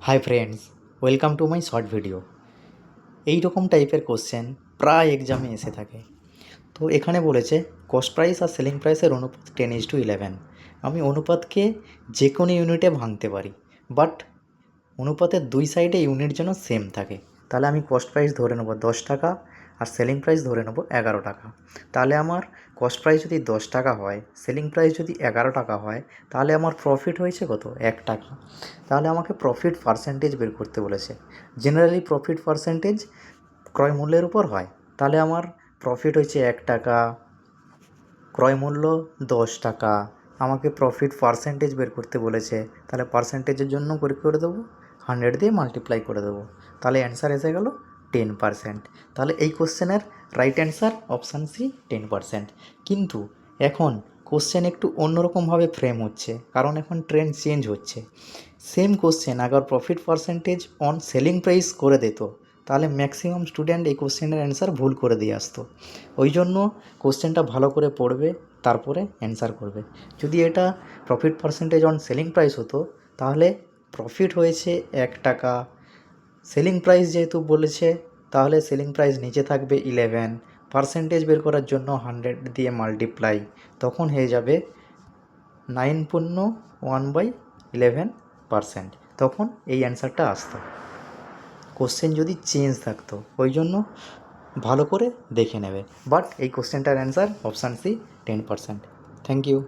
Hi friends, welcome to my short video. এই রকম টাইপের কোশ্চেন প্রায় এক্সামে এসে থাকে। তো এখানে বলেছে কস্ট প্রাইস আর সেলিং প্রাইসের অনুপাত 10:11। আমি অনুপাতকে যে কোনো ইউনিটে ভাঙতে পারি, বাট অনুপাতের দুই সাইডে ইউনিট যেন সেম থাকে। তাহলে আমি কস্ট প্রাইস ধরে নেবো 10 টাকা আর সেলিং প্রাইস ধরে নেবো 11 টাকা। তাহলে আমার কস্ট প্রাইস যদি 10 টাকা হয়, সেলিং প্রাইস যদি 11 টাকা হয়, তাহলে আমার প্রফিট হয়েছে কত? 1 টাকা। তাহলে আমাকে প্রফিট পার্সেন্টেজ বের করতে বলেছে। জেনারেলি প্রফিট পার্সেন্টেজ ক্রয় মূল্যের উপর হয়। তাহলে আমার প্রফিট হয়েছে 1 টাকা, ক্রয় মূল্য 10 টাকা, আমাকে প্রফিট পার্সেন্টেজ বের করতে বলেছে। তাহলে পার্সেন্টেজের জন্য করে দেবো 100 দিয়ে মাল্টিপ্লাই করে দেবো। তাহলে অ্যান্সার এসে গেল 10%। তাহলে এই কোশ্চেনের রাইট অ্যান্সার অপশান সি 10%। কিন্তু এখন কোশ্চেন একটু অন্যরকমভাবে ফ্রেম হচ্ছে, কারণ এখন ট্রেন্ড চেঞ্জ হচ্ছে। সেম কোশ্চেন আবার profit percentage on selling price করে দিত, তাহলে ম্যাক্সিমাম স্টুডেন্ট এই কোশ্চেনের অ্যান্সার ভুল করে দিয়ে আসতো। ওই জন্য কোশ্চেনটা ভালো করে পড়বে, তারপরে অ্যান্সার করবে। যদি এটা profit percentage on selling price হতো, তাহলে প্রফিট হয়েছে 1 টাকা, সেলিং প্রাইস যেহেতু বলেছে, তাহলে সেলিং প্রাইস নিচে থাকবে 11, পার্সেন্টেজ বের করার জন্য 100 দিয়ে মাল্টিপ্লাই, তখন হয়ে যাবে 9.1/11%। তখন এই অ্যান্সারটা আসতো কোশ্চেন যদি চেঞ্জ থাকতো। ওই জন্য ভালো করে দেখে নেবে। বাট এই কোশ্চেনটার answer option C 10%। Thank you.